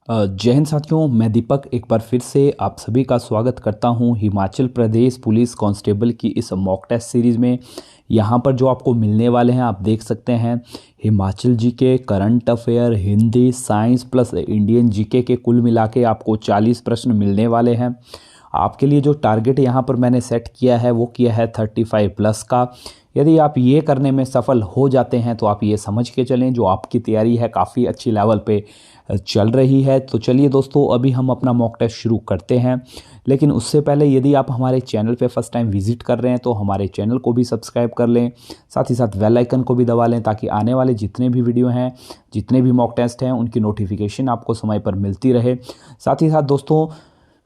जय हिंद साथियों, मैं दीपक एक बार फिर से आप सभी का स्वागत करता हूं हिमाचल प्रदेश पुलिस कांस्टेबल की इस मॉक टेस्ट सीरीज़ में। यहां पर जो आपको मिलने वाले हैं आप देख सकते हैं, Himachal GK, current affair, Hindi, science plus Indian GK के कुल मिला के आपको 40 प्रश्न मिलने वाले हैं। आपके लिए जो टारगेट यहाँ पर मैंने सेट किया है वो किया है 35 प्लस का। यदि आप ये करने में सफल हो जाते हैं तो आप ये समझ के चलें जो आपकी तैयारी है काफ़ी अच्छी लेवल पे चल रही है। तो चलिए दोस्तों, अभी हम अपना मॉक टेस्ट शुरू करते हैं। लेकिन उससे पहले यदि आप हमारे चैनल पे फर्स्ट टाइम विजिट कर रहे हैं तो हमारे चैनल को भी सब्सक्राइब कर लें, साथ ही साथ बेल आइकन को भी दबा लें ताकि आने वाले जितने भी वीडियो हैं, जितने भी मॉक टेस्ट हैं, उनकी नोटिफिकेशन आपको समय पर मिलती रहे। साथ ही साथ दोस्तों,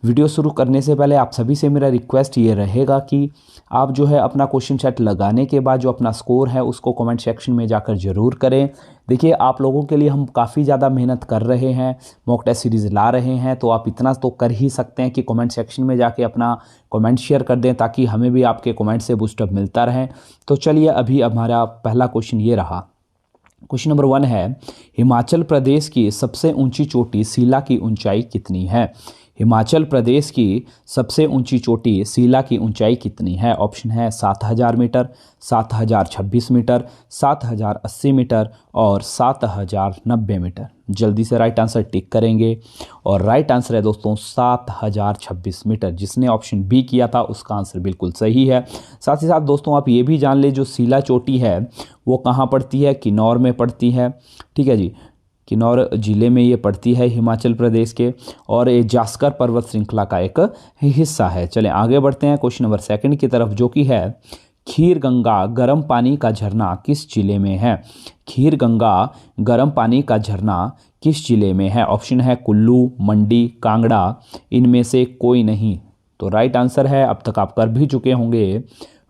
वीडियो शुरू करने से पहले आप सभी से मेरा रिक्वेस्ट ये रहेगा कि आप जो है अपना क्वेश्चन सेट लगाने के बाद जो अपना स्कोर है उसको कमेंट सेक्शन में जाकर ज़रूर करें। देखिए, आप लोगों के लिए हम काफ़ी ज़्यादा मेहनत कर रहे हैं, मॉक टेस्ट सीरीज़ ला रहे हैं, तो आप इतना तो कर ही सकते हैं कि कमेंट सेक्शन में जाके अपना कमेंट शेयर कर दें ताकि हमें भी आपके कमेंट से बूस्टअप मिलता रहे। तो चलिए, अभी हमारा पहला क्वेश्चन ये रहा। क्वेश्चन नंबर 1 है, हिमाचल प्रदेश की सबसे ऊंची चोटी सीला की ऊंचाई कितनी है? हिमाचल प्रदेश की सबसे ऊंची चोटी सीला की ऊंचाई कितनी है? ऑप्शन है 7000 मीटर, 7026 मीटर, 7080 मीटर और 7090 मीटर। जल्दी से राइट आंसर टिक करेंगे और राइट आंसर है दोस्तों 7026 मीटर। जिसने ऑप्शन बी किया था उसका आंसर बिल्कुल सही है। साथ ही साथ दोस्तों, आप ये भी जान ले जो सीला चोटी है वो कहाँ पड़ती है? किन्नौर में पड़ती है। ठीक है जी, किन्नौर जिले में ये पड़ती है हिमाचल प्रदेश के, और ये जास्कर पर्वत श्रृंखला का एक हिस्सा है। चलें आगे बढ़ते हैं क्वेश्चन नंबर 2 की तरफ, जो कि है खीर गंगा गर्म पानी का झरना किस जिले में है? खीर गंगा गर्म पानी का झरना किस जिले में है? ऑप्शन है कुल्लू, मंडी, कांगड़ा, इनमें से कोई नहीं। तो राइट आंसर है, अब तक आप कर भी चुके होंगे,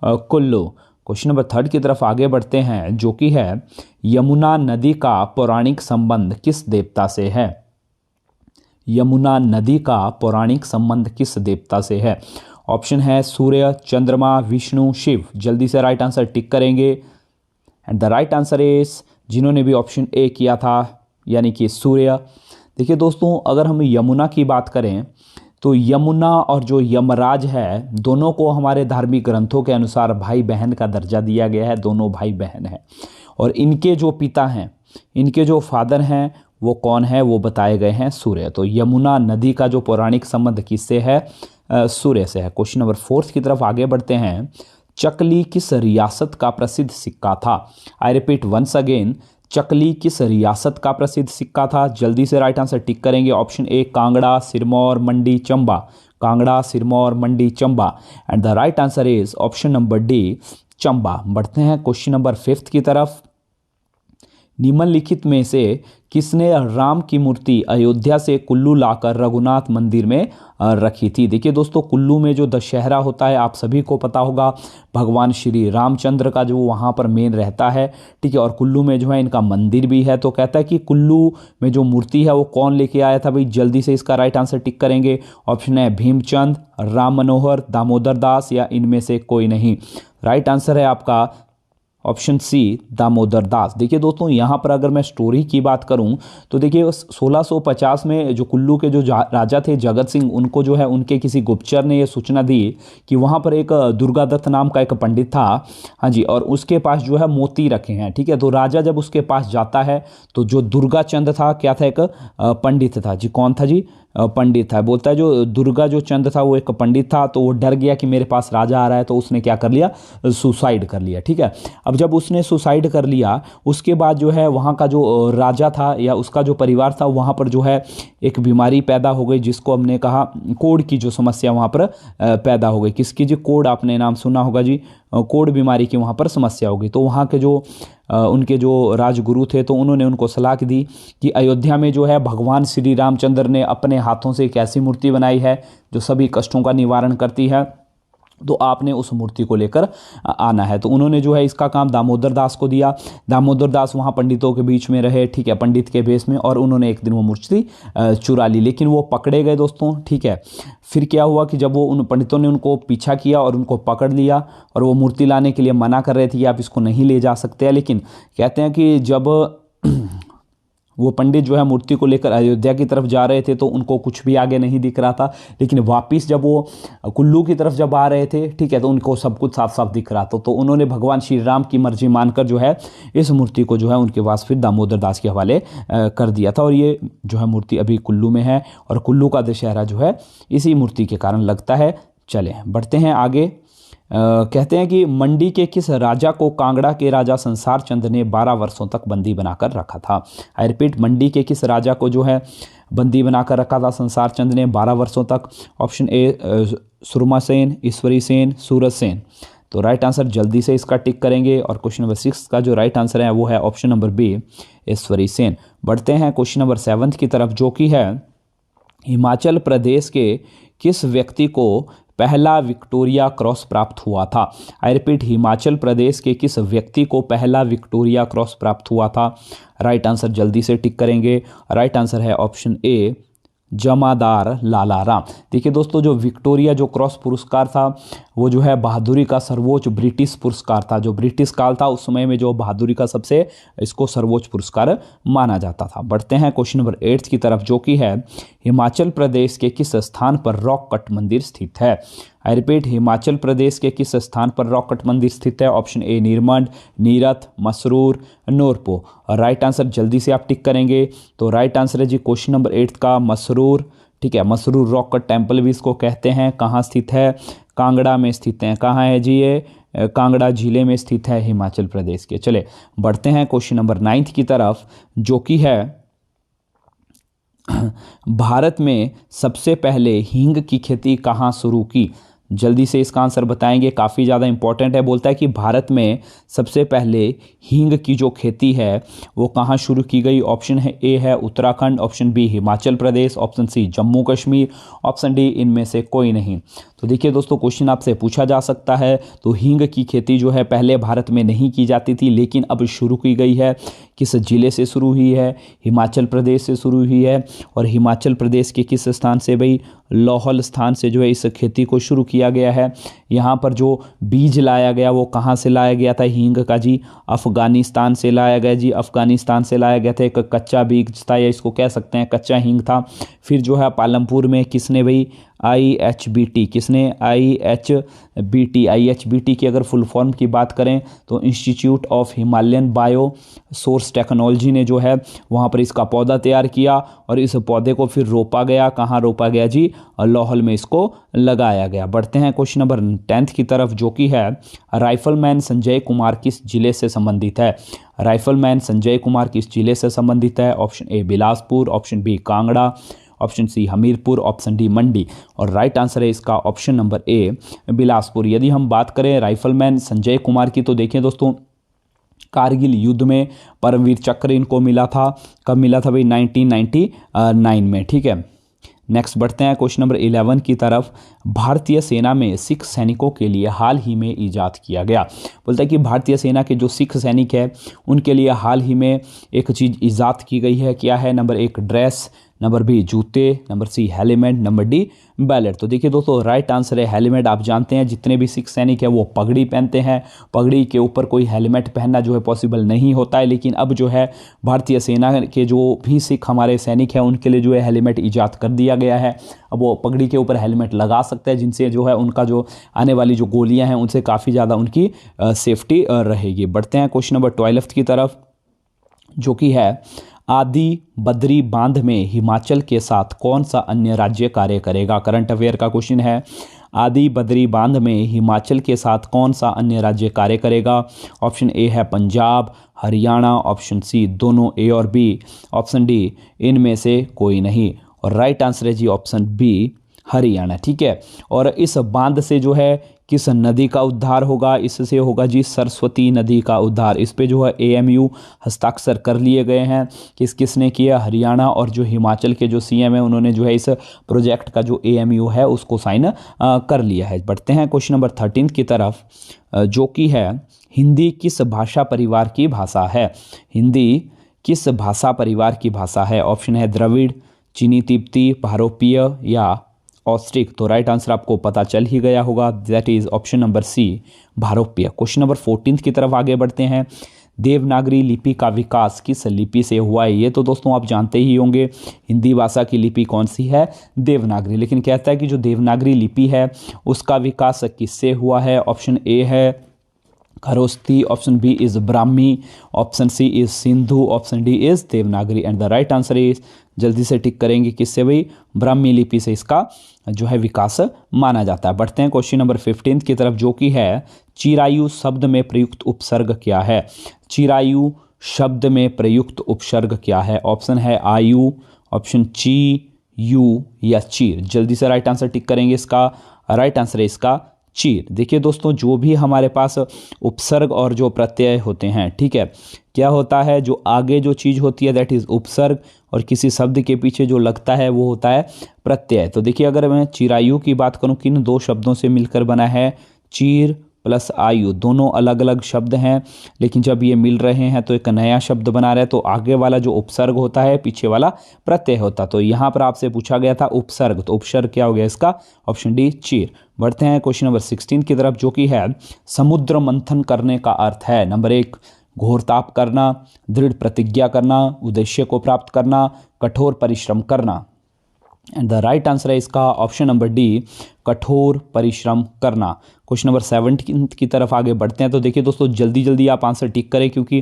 कुल्लू। क्वेश्चन नंबर 3 की तरफ आगे बढ़ते हैं, जो कि है यमुना नदी का पौराणिक संबंध किस देवता से है? यमुना नदी का पौराणिक संबंध किस देवता से है? ऑप्शन है सूर्य, चंद्रमा, विष्णु, शिव। जल्दी से राइट आंसर टिक करेंगे and the right answer is, जिन्होंने भी ऑप्शन ए किया था यानी कि सूर्य। देखिए दोस्तों, अगर हम यमुना की बात करें तो यमुना और जो यमराज है दोनों को हमारे धार्मिक ग्रंथों के अनुसार भाई बहन का दर्जा दिया गया है। दोनों भाई बहन हैं और इनके जो पिता हैं, इनके जो फादर हैं वो कौन है? वो बताए गए हैं सूर्य। तो यमुना नदी का जो पौराणिक संबंध किससे है? सूर्य से है। क्वेश्चन नंबर 4 की तरफ आगे बढ़ते हैं। चकली किस रियासत का प्रसिद्ध सिक्का था? आई रिपीट वंस अगेन, चकली किस रियासत का प्रसिद्ध सिक्का था? जल्दी से राइट आंसर टिक करेंगे। Option A Kangra, Sirmaur, Mandi, Chamba. Kangra, Sirmaur, Mandi, Chamba and the right answer is option number D, Chamba. बढ़ते हैं क्वेश्चन नंबर 5 की तरफ। निम्नलिखित में से किसने राम की मूर्ति अयोध्या से कुल्लू लाकर रघुनाथ मंदिर में रखी थी? देखिए दोस्तों, कुल्लू में जो दशहरा होता है आप सभी को पता होगा, भगवान श्री रामचंद्र का जो वहाँ पर मेन रहता है। ठीक है, और कुल्लू में जो है इनका मंदिर भी है। तो कहता है कि कुल्लू में जो मूर्ति है वो कौन लेके आया था? भाई जल्दी से इसका राइट आंसर टिक करेंगे। ऑप्शन है भीमचंद, राम मनोहर, दामोदर दास या इनमें से कोई नहीं। राइट आंसर है आपका ऑप्शन सी, दामोदर दास। देखिए दोस्तों, यहाँ पर अगर मैं स्टोरी की बात करूँ तो देखिए 1650 में जो कुल्लू के जो राजा थे जगत सिंह, उनको जो है उनके किसी गुप्तचर ने ये सूचना दी कि वहाँ पर एक दुर्गादत्त नाम का एक पंडित था, हाँ जी, और उसके पास जो है मोती रखे हैं। ठीक है, तो राजा जब उसके पास जाता है तो जो दुर्गा चंद था, क्या था? एक पंडित था जी। कौन था जी? पंडित था। बोलता है जो दुर्गा जो चंद था वो एक पंडित था, तो वो डर गया कि मेरे पास राजा आ रहा है, तो उसने क्या कर लिया? सुसाइड कर लिया। ठीक है, अब जब उसने सुसाइड कर लिया उसके बाद जो है वहाँ का जो राजा था या उसका जो परिवार था वहाँ पर जो है एक बीमारी पैदा हो गई, जिसको हमने कहा कोढ़ की जो समस्या वहाँ पर पैदा हो गई। किसकी जी? कोढ़, आपने नाम सुना होगा जी, कोढ़ बीमारी की वहाँ पर समस्या होगी। तो वहाँ के जो उनके जो राजगुरु थे तो उन्होंने उनको सलाह दी कि अयोध्या में जो है भगवान श्री रामचंद्र ने अपने हाथों से एक ऐसी मूर्ति बनाई है जो सभी कष्टों का निवारण करती है, तो आपने उस मूर्ति को लेकर आना है। तो उन्होंने जो है इसका काम दामोदर दास को दिया। दामोदर दास वहाँ पंडितों के बीच में रहे, ठीक है, पंडित के भेष में, और उन्होंने एक दिन वो मूर्ति चुरा ली, लेकिन वो पकड़े गए दोस्तों। ठीक है, फिर क्या हुआ कि जब वो उन पंडितों ने उनको पीछा किया और उनको पकड़ लिया और वो मूर्ति लाने के लिए मना कर रहे थे कि आप इसको नहीं ले जा सकते हैं, लेकिन कहते हैं कि जब वो पंडित जो है मूर्ति को लेकर अयोध्या की तरफ जा रहे थे तो उनको कुछ भी आगे नहीं दिख रहा था, लेकिन वापस जब वो कुल्लू की तरफ जब आ रहे थे, ठीक है, तो उनको सब कुछ साफ साफ दिख रहा था। तो उन्होंने भगवान श्री राम की मर्जी मानकर जो है इस मूर्ति को जो है उनके पास फिर दामोदर दास के हवाले कर दिया था। और ये जो है मूर्ति अभी कुल्लू में है और कुल्लू का दशहरा जो है इसी मूर्ति के कारण लगता है। चले बढ़ते हैं आगे। कहते हैं कि मंडी के किस राजा को कांगड़ा के राजा संसार चंद ने 12 वर्षों तक बंदी बनाकर रखा था? आई रिपीट, मंडी के किस राजा को जो है बंदी बनाकर रखा था संसार चंद ने 12 वर्षों तक? ऑप्शन ए सुरमा सेन, ईश्वरी सेन, सूरज सेन। तो राइट आंसर जल्दी से इसका टिक करेंगे और क्वेश्चन नंबर 6 का जो राइट आंसर है वो है ऑप्शन नंबर बी, ईश्वरी सेन। बढ़ते हैं क्वेश्चन नंबर 7 की तरफ, जो कि है हिमाचल प्रदेश के किस व्यक्ति को पहला विक्टोरिया क्रॉस प्राप्त हुआ था? आई रिपीट, हिमाचल प्रदेश के किस व्यक्ति को पहला विक्टोरिया क्रॉस प्राप्त हुआ था? राइट आंसर जल्दी से टिक करेंगे। राइट आंसर है ऑप्शन ए, जमादार लाला राम। देखिए दोस्तों, जो विक्टोरिया जो क्रॉस पुरस्कार था वो जो है बहादुरी का सर्वोच्च ब्रिटिश पुरस्कार था। जो ब्रिटिश काल था उस समय में जो बहादुरी का सबसे इसको सर्वोच्च पुरस्कार माना जाता था। बढ़ते हैं क्वेश्चन नंबर 8 की तरफ, जो कि है हिमाचल प्रदेश के किस स्थान पर रॉक कट मंदिर स्थित है? आई रिपीट, हिमाचल प्रदेश के किस स्थान पर रॉक कट मंदिर स्थित है? Option A Nirmand, Nirath, Masrur, Nurpur. और राइट आंसर जल्दी से आप टिक करेंगे। तो राइट आंसर है जी क्वेश्चन नंबर 8 का मसरूर। ठीक है, मसरूर रॉक कट टेम्पल भी इसको कहते हैं। कहाँ स्थित है? कांगड़ा में स्थित है। कहाँ है जी ये? कांगड़ा जिले में स्थित है हिमाचल प्रदेश के। चले बढ़ते हैं क्वेश्चन नंबर 9 की तरफ, जो कि है भारत में सबसे पहले हींग की खेती कहाँ शुरू की? जल्दी से इसका आंसर बताएंगे, काफ़ी ज़्यादा इंपॉर्टेंट है। बोलता है कि भारत में सबसे पहले हींग की जो खेती है वो कहाँ शुरू की गई? ऑप्शन है ए है Uttarakhand, option B Himachal Pradesh, option C Jammu Kashmir, option D इनमें से कोई नहीं। तो देखिए दोस्तों, क्वेश्चन आपसे पूछा जा सकता है तो हींग की खेती जो है पहले भारत में नहीं की जाती थी, लेकिन अब शुरू की गई है। किस जिले से शुरू हुई है? हिमाचल प्रदेश से शुरू हुई है। और हिमाचल प्रदेश के किस स्थान से? भाई लाहौल स्थान से जो है इस खेती को शुरू किया गया है। यहाँ पर जो बीज लाया गया वो कहाँ से लाया गया था हींग का जी? अफ़गानिस्तान से लाया गया जी, अफ़गानिस्तान से लाया गया था। एक कच्चा बीज था या इसको कह सकते हैं कच्चा हींग था। फिर जो है पालमपुर में किसने भाई IHBT, किसने IHBT की अगर फुल फॉर्म की बात करें तो institute of Himalayan bio source technology ने जो है वहाँ पर इसका पौधा तैयार किया और इस पौधे को फिर रोपा गया। कहाँ रोपा गया जी? लाहौल में इसको लगाया गया। बढ़ते हैं क्वेश्चन नंबर 10 की तरफ, जो कि है राइफलमैन संजय कुमार किस जिले से संबंधित है? राइफलमैन संजय कुमार किस जिले से संबंधित है? Option A Bilaspur, option B Kangra, option C Hamirpur, option D Mandi. और राइट आंसर है इसका ऑप्शन नंबर ए बिलासपुर। यदि हम बात करें राइफलमैन संजय कुमार की तो देखिए दोस्तों, कारगिल युद्ध में परमवीर चक्र इनको मिला था। कब मिला था भाई? 1999 में। ठीक है, नेक्स्ट बढ़ते हैं क्वेश्चन नंबर 11 की तरफ। भारतीय सेना में सिख सैनिकों के लिए हाल ही में ईजाद किया गया। बोलता है कि भारतीय सेना के जो सिख सैनिक है उनके लिए हाल ही में एक चीज़ ईजाद की गई है। क्या है? नंबर 1 ड्रेस, नंबर बी जूते, number C helmet, number D ballot. तो देखिए दोस्तों, राइट आंसर है हेलमेट। आप जानते हैं जितने भी सिख सैनिक है वो पगड़ी पहनते हैं। पगड़ी के ऊपर कोई हेलमेट पहनना जो है पॉसिबल नहीं होता है, लेकिन अब जो है भारतीय सेना के जो भी सिख हमारे सैनिक हैं उनके लिए जो है हेलमेट ईजाद कर दिया गया है। अब वो पगड़ी के ऊपर हेलमेट लगा सकते हैं, जिनसे जो है उनका जो आने वाली जो गोलियां हैं उनसे काफ़ी ज़्यादा उनकी सेफ्टी रहेगी। बढ़ते हैं क्वेश्चन नंबर 12 की तरफ, जो कि है आदि बद्री बांध में हिमाचल के साथ कौन सा अन्य राज्य कार्य करेगा? करंट अफेयर का क्वेश्चन है। आदि बद्री बांध में हिमाचल के साथ कौन सा अन्य राज्य कार्य करेगा? ऑप्शन ए है पंजाब, हरियाणा, ऑप्शन सी दोनों ए और बी, ऑप्शन डी इनमें से कोई नहीं। और राइट आंसर है जी ऑप्शन बी हरियाणा। ठीक है, और इस बांध से जो है किस नदी का उद्धार होगा? इससे होगा जी सरस्वती नदी का उद्धार। इस पे जो है AMU हस्ताक्षर कर लिए गए हैं। किसने किया? हरियाणा। और जो हिमाचल के जो CM है उन्होंने जो है इस प्रोजेक्ट का जो AMU है उसको साइन कर लिया है। बढ़ते हैं क्वेश्चन नंबर 13 की तरफ, जो कि है हिंदी किस भाषा परिवार की भाषा है? हिंदी किस भाषा परिवार की भाषा है? ऑप्शन है द्रविड़, चीनी तिब्बती, भारोपीय या ऑस्ट्रिक। तो राइट आंसर आपको पता चल ही गया होगा, that is option number C भारोपीय। क्वेश्चन नंबर 14 की तरफ आगे बढ़ते हैं। देवनागरी लिपि का विकास किस लिपि से हुआ है? ये तो दोस्तों आप जानते ही होंगे, हिंदी भाषा की लिपि कौन सी है? देवनागरी। लेकिन कहता है कि जो देवनागरी लिपि है उसका विकास किससे हुआ है? ऑप्शन ए है Kharosthi, option B is Brahmi, option C is Sindhu, option D is Devanagari. And the right answer is, जल्दी से टिक करेंगे, किससे भाई? ब्राह्मी लिपि से इसका जो है विकास माना जाता है। बढ़ते हैं क्वेश्चन नंबर 15 की तरफ, जो कि है चिरायु शब्द में प्रयुक्त उपसर्ग क्या है? चिरायु शब्द में प्रयुक्त उपसर्ग क्या है? ऑप्शन है आयु, ऑप्शन ची, यू या चीर। जल्दी से राइट आंसर टिक करेंगे। इसका राइट आंसर है इसका चीर। देखिए दोस्तों, जो भी हमारे पास उपसर्ग और जो प्रत्यय होते हैं, ठीक है, क्या होता है, जो आगे जो चीज़ होती है दैट इज़ उपसर्ग, और किसी शब्द के पीछे जो लगता है वो होता है प्रत्यय। तो देखिए, अगर मैं चिरायु की बात करूं, किन दो शब्दों से मिलकर बना है? चीर प्लस आयु, दोनों अलग अलग शब्द हैं, लेकिन जब ये मिल रहे हैं तो एक नया शब्द बना रहे हैं। तो आगे वाला जो उपसर्ग होता है, पीछे वाला प्रत्यय होता। तो यहाँ पर आपसे पूछा गया था उपसर्ग, तो उपसर्ग क्या हो गया इसका? ऑप्शन डी चीर। बढ़ते हैं क्वेश्चन नंबर 16 की तरफ, जो कि है समुद्र मंथन करने का अर्थ है। नंबर 1 घोरताप करना, दृढ़ प्रतिज्ञा करना, उद्देश्य को प्राप्त करना, कठोर परिश्रम करना। एंड द राइट आंसर है इसका ऑप्शन नंबर डी, कठोर परिश्रम करना। क्वेश्चन नंबर 17 की तरफ आगे बढ़ते हैं। तो देखिए दोस्तों, जल्दी जल्दी आप आंसर टिक करें, क्योंकि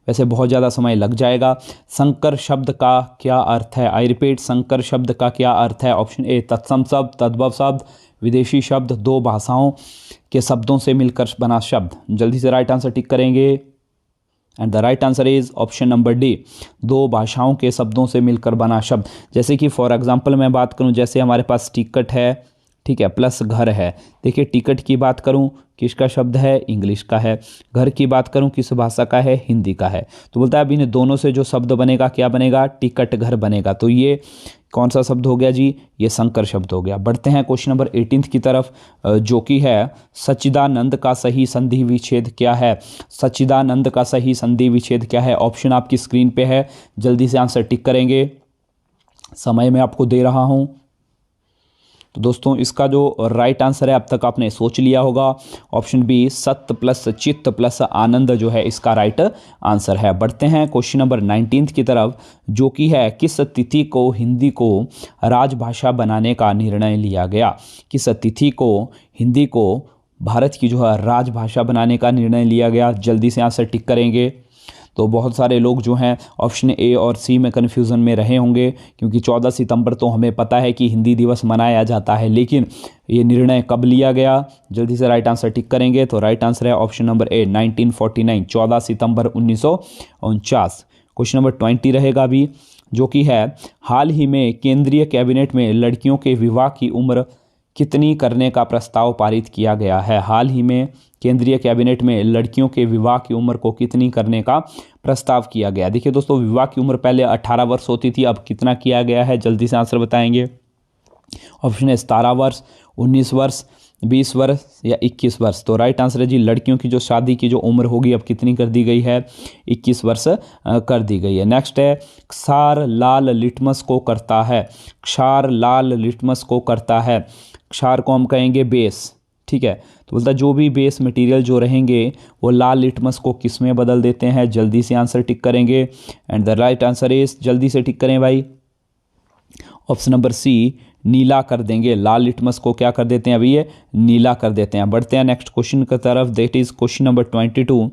वैसे बहुत ज़्यादा समय लग जाएगा। संकर शब्द का क्या अर्थ है? आई रिपीट, संकर शब्द का क्या अर्थ है? ऑप्शन ए तत्सम शब्द, तद्भव शब्द, विदेशी शब्द, दो भाषाओं के शब्दों से मिलकर बना शब्द। जल्दी से राइट आंसर टिक करेंगे। And the right answer is option number D, दो भाषाओं के शब्दों से मिलकर बना शब्द। जैसे कि फॉर एग्जांपल मैं बात करूं, जैसे हमारे पास टिकट है, ठीक है, प्लस घर है। देखिए, टिकट की बात करूं, किसका शब्द है? इंग्लिश का है। घर की बात करूं, किस भाषा का है? हिंदी का है। तो बोलता है अब इन दोनों से जो शब्द बनेगा, क्या बनेगा? टिकट घर बनेगा। तो ये कौन सा शब्द हो गया जी? ये संकर शब्द हो गया। बढ़ते हैं क्वेश्चन नंबर 18 की तरफ, जो कि है सच्चिदानंद का सही संधि विच्छेद क्या है? सच्चिदानंद का सही संधि विच्छेद क्या है? ऑप्शन आपकी स्क्रीन पे है, जल्दी से आंसर टिक करेंगे, समय मैं आपको दे रहा हूं। तो दोस्तों, इसका जो राइट आंसर है, अब तक आपने सोच लिया होगा, ऑप्शन बी सत्य प्लस चित्त प्लस आनंद जो है इसका राइट आंसर है। बढ़ते हैं क्वेश्चन नंबर 19 की तरफ, जो कि है किस तिथि को हिंदी को राजभाषा बनाने का निर्णय लिया गया? किस तिथि को हिंदी को भारत की जो है राजभाषा बनाने का निर्णय लिया गया? जल्दी से आंसर टिक करेंगे। तो बहुत सारे लोग जो हैं ऑप्शन ए और सी में कन्फ्यूज़न में रहे होंगे, क्योंकि 14 सितंबर तो हमें पता है कि हिंदी दिवस मनाया जाता है, लेकिन ये निर्णय कब लिया गया? जल्दी से राइट आंसर टिक करेंगे। तो राइट आंसर है option number A 1949, 14 September 1949। Question number 20 रहेगा अभी, जो कि है हाल ही में केंद्रीय कैबिनेट में लड़कियों के विवाह की उम्र कितनी करने का प्रस्ताव पारित किया गया है? हाल ही में केंद्रीय कैबिनेट में लड़कियों के विवाह की उम्र को कितनी करने का प्रस्ताव किया गया? देखिए दोस्तों, विवाह की उम्र पहले 18 वर्ष होती थी, अब कितना किया गया है? जल्दी से आंसर बताएंगे। ऑप्शन है 17 वर्ष, 19 वर्ष, 20 वर्ष या 21 वर्ष। तो राइट आंसर है जी, लड़कियों की जो शादी की जो उम्र होगी अब कितनी कर दी गई है? 21 वर्ष कर दी गई है। नेक्स्ट है क्षार लाल लिटमस को करता है। क्षार लाल लिटमस को करता है। क्षार को हम कहेंगे बेस, ठीक है। तो बोलता जो भी बेस मटेरियल जो रहेंगे वो लाल लिटमस को किस में बदल देते हैं? जल्दी से आंसर टिक करेंगे। And the right answer is, जल्दी से टिक करें भाई, ऑप्शन नंबर सी, नीला कर देंगे। लाल लिटमस को क्या कर देते हैं? अभी ये नीला कर देते हैं। बढ़ते हैं नेक्स्ट क्वेश्चन की तरफ, दैट इज क्वेश्चन नंबर 22।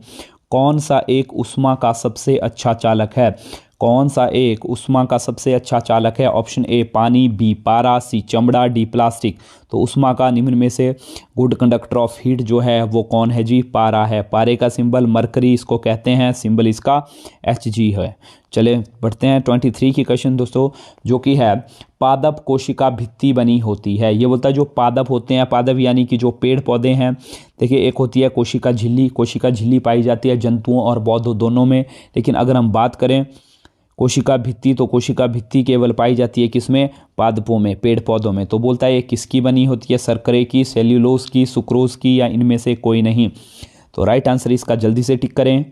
कौन सा एक उष्मा का सबसे अच्छा चालक है? कौन सा एक उष्मा का सबसे अच्छा चालक है? ऑप्शन ए पानी, बी पारा, सी चमड़ा, डी प्लास्टिक। तो उष्मा का निम्न में से गुड कंडक्टर ऑफ हीट जो है वो कौन है जी? पारा है। पारे का सिंबल मरकरी इसको कहते हैं, सिंबल इसका Hg है। चले बढ़ते हैं 23 की क्वेश्चन दोस्तों, जो कि है पादप कोशिका भित्ति बनी होती है। ये बोलता है जो पादप होते हैं, पादप यानी कि जो पेड़ पौधे हैं, देखिए एक होती है कोशिका झिल्ली। कोशिका झिल्ली पाई जाती है जंतुओं और पौधों दोनों में, लेकिन अगर हम बात करें कोशिका भित्ति, तो कोशिका भित्ति केवल पाई जाती है किसमें? पादपों में, पेड़ पौधों में। तो बोलता है ये किसकी बनी होती है? शर्करे की, सेल्यूलोज की, सुक्रोज की, या इनमें से कोई नहीं? तो राइट आंसर इसका जल्दी से टिक करें।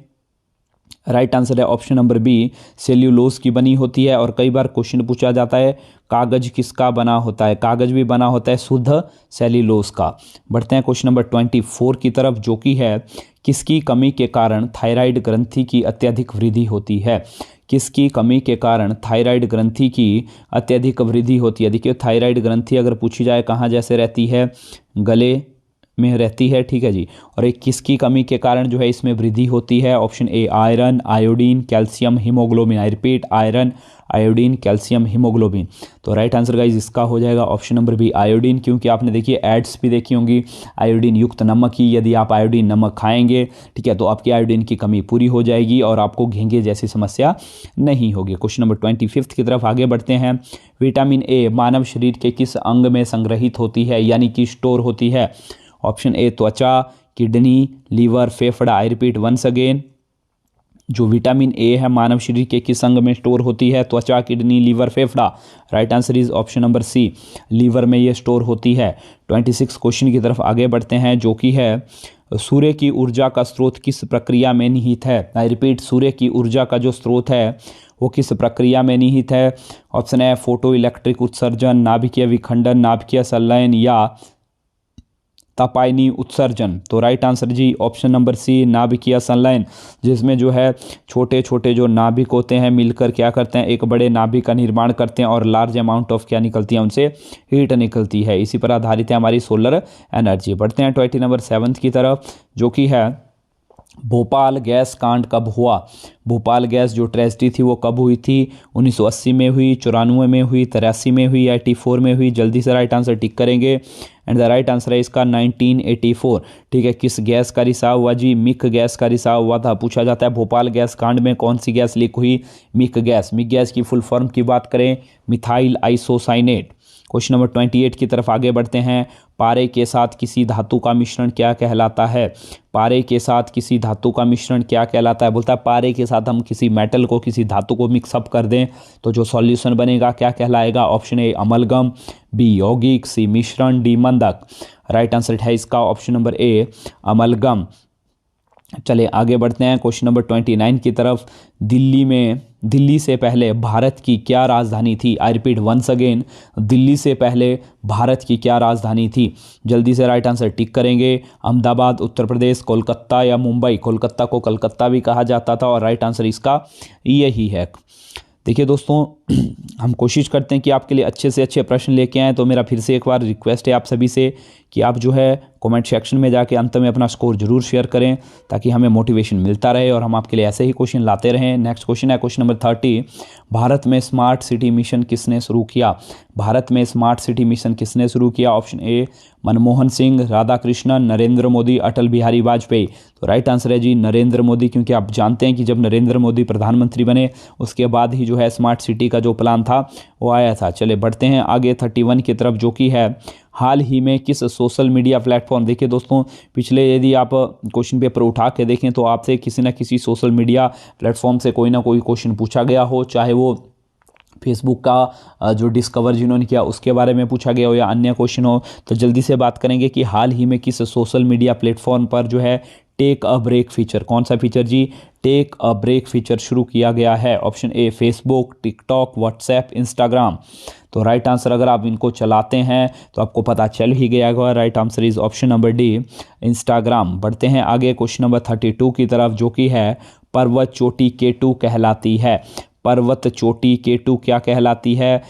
राइट आंसर है ऑप्शन नंबर बी, सेल्यूलोज की बनी होती है। और कई बार क्वेश्चन पूछा जाता है कागज किसका बना होता है, कागज भी बना होता है शुद्ध सेल्यूलोज का। बढ़ते हैं क्वेश्चन नंबर 24 की तरफ, जो कि है किसकी कमी के कारण थायराइड ग्रंथि की अत्यधिक वृद्धि होती है। किसकी कमी के कारण थायराइड ग्रंथि की अत्यधिक वृद्धि होती है। देखिए थायराइड ग्रंथि अगर पूछी जाए कहाँ जैसे रहती है, गले में रहती है, ठीक है जी। और एक किसकी कमी के कारण जो है इसमें वृद्धि होती है। Option A iron, iodine, calcium, haemoglobin. I repeat, iron, iodine, calcium, haemoglobin. तो राइट आंसर गाइज इसका हो जाएगा ऑप्शन नंबर बी, आयोडीन। क्योंकि आपने देखिए एड्स भी देखी होंगी आयोडीन युक्त नमक की, यदि आप आयोडीन नमक खाएंगे, ठीक है, तो आपकी आयोडीन की कमी पूरी हो जाएगी और आपको घेंघे जैसी समस्या नहीं होगी। क्वेश्चन नंबर 25 की तरफ आगे बढ़ते हैं। विटामिन ए मानव शरीर के किस अंग में संग्रहित होती है, यानी कि स्टोर होती है। ऑप्शन ए त्वचा, किडनी, लीवर, फेफड़ा। आई रिपीट वंस अगेन, जो विटामिन ए है मानव शरीर के किस अंग में स्टोर होती है, त्वचा, किडनी, लीवर, फेफड़ा। Right answer is option number C, liver में ये स्टोर होती है। 26 क्वेश्चन की तरफ आगे बढ़ते हैं, जो कि है सूर्य की ऊर्जा का स्रोत किस प्रक्रिया में निहित है। आई रिपीट, सूर्य की ऊर्जा का जो स्रोत है वो किस प्रक्रिया में निहित है। ऑप्शन ए फोटो इलेक्ट्रिक उत्सर्जन, नाभिकीय विखंडन, नाभिकीय संलयन या तापायनी उत्सर्जन। तो राइट आंसर जी ऑप्शन नंबर सी, नाभिकीय संलयन, जिसमें जो है छोटे छोटे जो नाभिक होते हैं मिलकर क्या करते हैं, एक बड़े नाभिक का निर्माण करते हैं और लार्ज अमाउंट ऑफ क्या निकलती है, उनसे हीट निकलती है। इसी पर आधारित है हमारी सोलर एनर्जी। बढ़ते हैं 20 नंबर 7 की तरफ, जो कि है भोपाल गैस कांड कब हुआ। भोपाल गैस जो ट्रेजिडी थी वो कब हुई थी, 1980 में हुई, 94 में हुई, 83 में हुई, 84 में हुई। जल्दी से राइट आंसर टिक करेंगे। एंड द राइट आंसर है इसका 1984। ठीक है, किस गैस का रिसाव हुआ जी, मिक गैस का रिसाव हुआ था। पूछा जाता है भोपाल गैस कांड में कौन सी गैस लीक हुई, मिक गैस। मिक गैस की फुल फॉर्म की बात करें, मिथाइल आइसोसाइनेट। क्वेश्चन नंबर 28 की तरफ आगे बढ़ते हैं। पारे के साथ किसी धातु का मिश्रण क्या कहलाता है। पारे के साथ किसी धातु का मिश्रण क्या कहलाता है। बोलता है पारे के साथ हम किसी मेटल को, किसी धातु को मिक्सअप कर दें तो जो सॉल्यूशन बनेगा क्या कहलाएगा। ऑप्शन ए अमलगम, बी यौगिक, सी मिश्रण, डी मंदक। राइट आंसर है इसका ऑप्शन नंबर ए अमलगम। चले आगे बढ़ते हैं क्वेश्चन नंबर 29 की तरफ। दिल्ली से पहले भारत की क्या राजधानी थी। I repeat once again, Delhi से पहले भारत की क्या राजधानी थी। जल्दी से राइट आंसर टिक करेंगे। अहमदाबाद, उत्तर प्रदेश, कोलकाता या मुंबई। कोलकाता को कलकत्ता भी कहा जाता था और राइट आंसर इसका यही है। देखिए दोस्तों, हम कोशिश करते हैं कि आपके लिए अच्छे से अच्छे प्रश्न लेके आएँ। तो मेरा फिर से एक बार रिक्वेस्ट है आप सभी से कि आप जो है कमेंट सेक्शन में जाके अंत में अपना स्कोर जरूर शेयर करें, ताकि हमें मोटिवेशन मिलता रहे और हम आपके लिए ऐसे ही क्वेश्चन लाते रहें। नेक्स्ट क्वेश्चन है क्वेश्चन नंबर 30। भारत में स्मार्ट सिटी मिशन किसने शुरू किया। भारत में स्मार्ट सिटी मिशन किसने शुरू किया। Option A Manmohan Singh, Radhakrishnan, Narendra Modi, Atal Bihari Vajpayee. तो राइट आंसर है जी नरेंद्र मोदी, क्योंकि आप जानते हैं कि जब नरेंद्र मोदी प्रधानमंत्री बने उसके बाद ही जो है स्मार्ट सिटी का जो प्लान था वो आया था। चले बढ़ते हैं आगे 31 की तरफ, जो कि है हाल ही में किस सोशल मीडिया प्लेटफॉर्म। देखिए दोस्तों, पिछले यदि आप क्वेश्चन पेपर उठा के देखें तो आपसे किसी न किसी सोशल मीडिया प्लेटफॉर्म से कोई ना कोई क्वेश्चन पूछा गया हो, चाहे वो फेसबुक का जो डिस्कवर जिन्होंने किया उसके बारे में पूछा गया हो या अन्य क्वेश्चन हो। तो जल्दी से बात करेंगे कि हाल ही में किस सोशल मीडिया प्लेटफॉर्म पर जो है टेक अ ब्रेक फीचर, कौन सा फीचर जी, टेक अ ब्रेक फीचर शुरू किया गया है। Option A Facebook, TikTok, WhatsApp, Instagram. तो राइट आंसर अगर आप इनको चलाते हैं तो आपको पता चल ही गया होगा। Right answer is option number D Instagram. बढ़ते हैं आगे क्वेश्चन नंबर 32 की तरफ, जो कि है पर्वत चोटी केटू कहलाती है। पर्वत चोटी केटू क्या कहलाती है।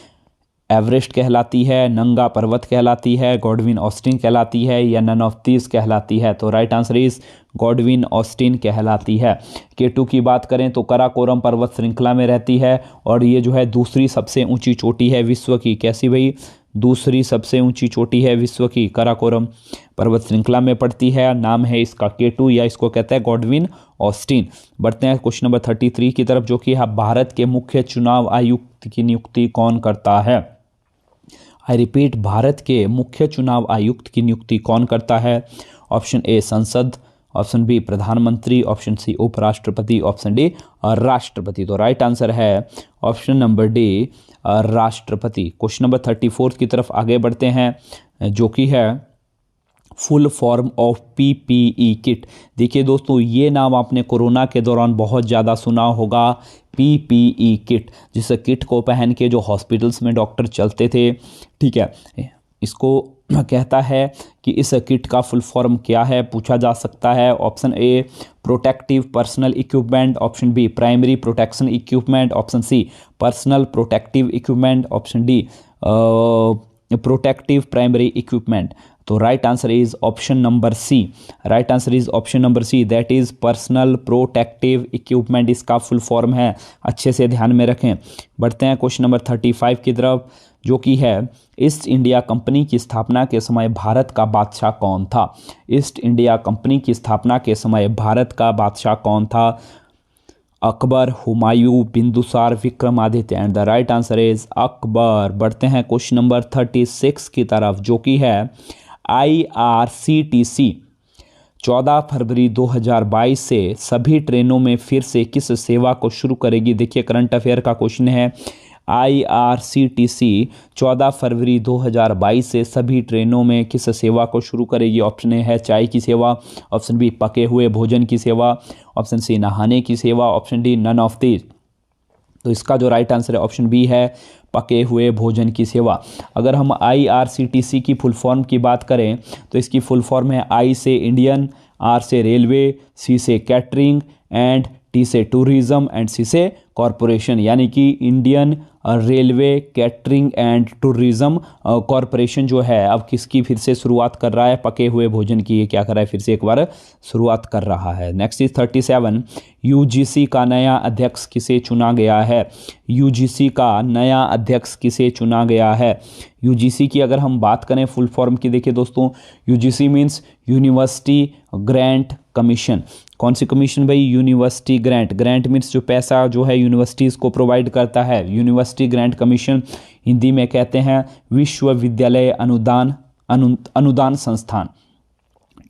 एवरेस्ट कहलाती है, नंगा पर्वत कहलाती है, गॉडविन ऑस्टिन कहलाती है या नन ऑफ दीज कहलाती है। तो right answer is Godwin Austen कहलाती है। केटू की बात करें तो कराकोरम पर्वत श्रृंखला में रहती है और ये जो है दूसरी सबसे ऊंची चोटी है विश्व की। कैसी भाई, दूसरी सबसे ऊंची चोटी है विश्व की, कराकोरम पर्वत श्रृंखला में पड़ती है। नाम है इसका केटू या इसको कहते हैं गॉडविन ऑस्टिन। बढ़ते हैं क्वेश्चन नंबर 33 की तरफ, जो कि भारत के मुख्य चुनाव आयुक्त की नियुक्ति कौन करता है। आई रिपीट, भारत के मुख्य चुनाव आयुक्त की नियुक्ति कौन करता है। ऑप्शन ए संसद, ऑप्शन बी प्रधानमंत्री, ऑप्शन सी उपराष्ट्रपति, ऑप्शन डी राष्ट्रपति। तो राइट आंसर है ऑप्शन नंबर डी राष्ट्रपति। क्वेश्चन नंबर 34 की तरफ आगे बढ़ते हैं, जो कि है full form of PPE kit. देखिए दोस्तों, ये नाम आपने कोरोना के दौरान बहुत ज़्यादा सुना होगा, पीपीई किट, जिस किट को पहन के जो हॉस्पिटल्स में डॉक्टर चलते थे। ठीक है, इसको कहता है कि इस किट का फुल फॉर्म क्या है, पूछा जा सकता है। Option A protective personal equipment, option B primary protection equipment, option C personal protective equipment, option D protective primary equipment. तो right answer is option number C. Right answer is option number C, that is personal protective equipment, इसका full form है। अच्छे से ध्यान में रखें। बढ़ते हैं क्वेश्चन नंबर 35 की तरफ, जो कि है ईस्ट इंडिया कंपनी की स्थापना के समय भारत का बादशाह कौन था। ईस्ट इंडिया कंपनी की स्थापना के समय भारत का बादशाह कौन था। Akbar, Humayun, Bindusara, Vikramaditya. And the right answer is Akbar. बढ़ते हैं क्वेश्चन नंबर 36 की तरफ, जो कि है IRCTC 14 फरवरी 2022 से सभी ट्रेनों में फिर से किस सेवा को शुरू करेगी। देखिए, करंट अफेयर का क्वेश्चन है। IRCTC 14 फरवरी 2022 से सभी ट्रेनों में किस सेवा को शुरू करेगी। ऑप्शन ए है चाय की सेवा, ऑप्शन बी पके हुए भोजन की सेवा, ऑप्शन सी नहाने की सेवा, option D none of these. तो इसका जो राइट आंसर है ऑप्शन बी है पके हुए भोजन की सेवा। अगर हम IRCTC की फुल फॉर्म की बात करें तो इसकी फुल फॉर्म है I से इंडियन, R से रेलवे, C से कैटरिंग एंड T से टूरिज्म एंड C से कॉरपोरेशन, यानी कि Indian railway catering and tourism corporation जो है अब किसकी फिर से शुरुआत कर रहा है, पके हुए भोजन की। ये क्या कर रहा है, फिर से एक बार शुरुआत कर रहा है। नेक्स्ट इज 37, UGC का नया अध्यक्ष किसे चुना गया है। UGC का नया अध्यक्ष किसे चुना गया है। UGC की अगर हम बात करें फुल फॉर्म की, देखिए दोस्तों, UGC means university grant commission. कौन सी कमीशन भाई, यूनिवर्सिटी ग्रांट। ग्रांट मीन्स जो पैसा जो है यूनिवर्सिटीज़ को प्रोवाइड करता है, यूनिवर्सिटी ग्रांट कमीशन। हिंदी में कहते हैं विश्वविद्यालय अनुदान संस्थान।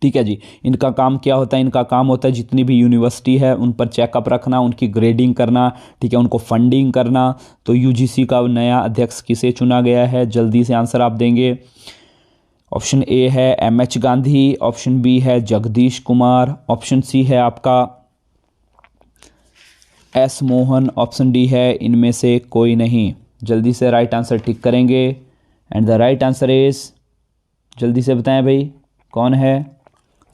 ठीक है जी। इनका काम क्या होता है, इनका काम होता है जितनी भी यूनिवर्सिटी है उन पर चेकअप रखना, उनकी ग्रेडिंग करना, ठीक है, उनको फंडिंग करना। तो UGC का नया अध्यक्ष किसे चुना गया है, जल्दी से आंसर आप देंगे। ऑप्शन ए है MH गांधी, ऑप्शन बी है जगदीश कुमार, ऑप्शन सी है आपका S मोहन, ऑप्शन डी है इनमें से कोई नहीं। जल्दी से राइट आंसर टिक करेंगे। And the right answer is, जल्दी से बताएं भाई कौन है।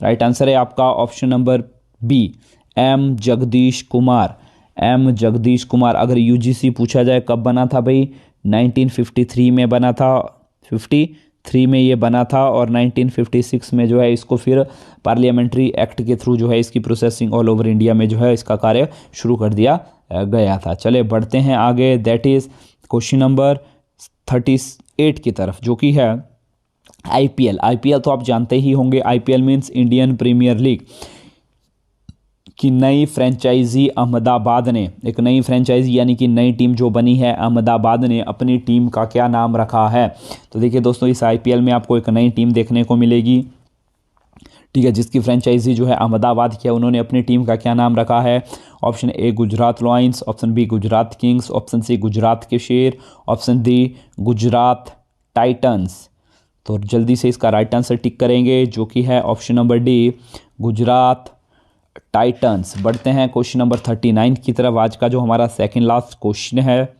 राइट आंसर है आपका option number B, M Jagdish Kumar. M Jagdish Kumar. अगर UGC पूछा जाए कब बना था भाई, 1953 में बना था, 53 में ये बना था, और 1956 में जो है इसको फिर पार्लियामेंट्री एक्ट के थ्रू जो है इसकी प्रोसेसिंग ऑल ओवर इंडिया में जो है इसका कार्य शुरू कर दिया गया था। चले बढ़ते हैं आगे, दैट इज क्वेश्चन नंबर 38 की तरफ, जो कि है IPL तो आप जानते ही होंगे। IPL means Indian Premier League की नई फ्रेंचाइजी अहमदाबाद ने, एक नई फ्रेंचाइजी यानी कि नई टीम जो बनी है अहमदाबाद ने, अपनी टीम का क्या नाम रखा है। तो देखिए दोस्तों, इस IPL में आपको एक नई टीम देखने को मिलेगी, ठीक है, जिसकी फ्रेंचाइजी जो है अहमदाबाद की है। उन्होंने अपनी टीम का क्या नाम रखा है। Option A Gujarat Lions, option B Gujarat Kings, option C Gujarat के शेर, ऑप्शन डी गुजरात टाइटंस। तो जल्दी से इसका राइट आंसर टिक करेंगे, जो कि है option number D, Gujarat Titans. बढ़ते हैं क्वेश्चन नंबर 39 की तरफ। आज का जो हमारा सेकंड लास्ट क्वेश्चन है,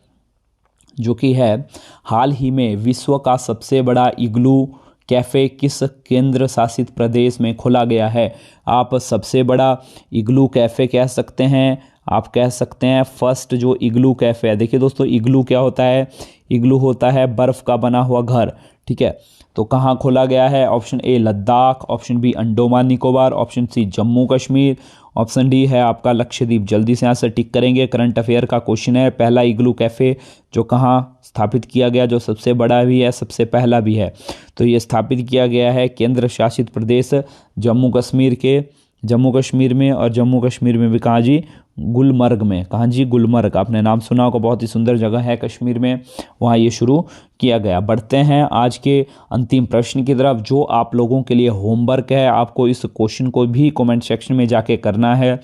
जो कि है हाल ही में विश्व का सबसे बड़ा इग्लू कैफ़े किस केंद्र शासित प्रदेश में खोला गया है। आप सबसे बड़ा इग्लू कैफ़े कह सकते हैं, आप कह सकते हैं फर्स्ट जो इग्लू कैफ़े है। देखिए दोस्तों, इग्लू क्या होता है, इग्लू होता है बर्फ़ का बना हुआ घर, ठीक है। तो कहाँ खोला गया है, option A Ladakh, option B Andaman Nicobar, option C Jammu Kashmir, option D है आपका लक्षद्वीप। जल्दी से आंसर टिक करेंगे। करंट अफेयर का क्वेश्चन है, पहला इग्लू कैफ़े जो कहाँ स्थापित किया गया, जो सबसे बड़ा भी है सबसे पहला भी है, तो ये स्थापित किया गया है केंद्र शासित प्रदेश जम्मू कश्मीर में, और जम्मू कश्मीर में भी कहाँ जी, गुलमर्ग में। कहाँ जी, गुलमर्ग। आपने नाम सुना होगा, बहुत ही सुंदर जगह है कश्मीर में, वहाँ ये शुरू किया गया। बढ़ते हैं आज के अंतिम प्रश्न की तरफ, जो आप लोगों के लिए होमवर्क है। आपको इस क्वेश्चन को भी कमेंट सेक्शन में जाके करना है।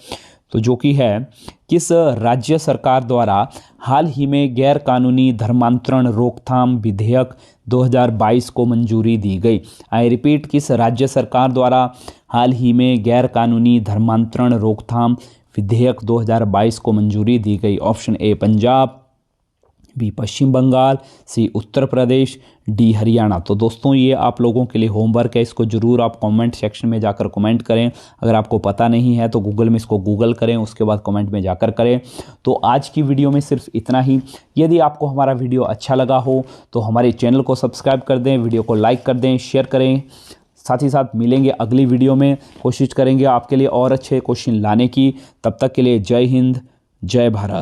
तो जो कि है, किस राज्य सरकार द्वारा हाल ही में गैर कानूनी धर्मांतरण रोकथाम विधेयक 2022 को मंजूरी दी गई। आई रिपीट, किस राज्य सरकार द्वारा हाल ही में गैर कानूनी धर्मांतरण रोकथाम विधेयक 2022 को मंजूरी दी गई। Option A Punjab, B Paschim Bengal, C Uttar Pradesh, D Haryana. तो दोस्तों ये आप लोगों के लिए होमवर्क है, इसको जरूर आप कमेंट सेक्शन में जाकर कमेंट करें। अगर आपको पता नहीं है तो गूगल में इसको गूगल करें, उसके बाद कमेंट में जाकर करें। तो आज की वीडियो में सिर्फ इतना ही। यदि आपको हमारा वीडियो अच्छा लगा हो तो हमारे चैनल को सब्सक्राइब कर दें, वीडियो को लाइक कर दें, शेयर करें। साथ ही साथ मिलेंगे अगली वीडियो में, कोशिश करेंगे आपके लिए और अच्छे क्वेश्चन लाने की। तब तक के लिए जय हिंद, जय भारत।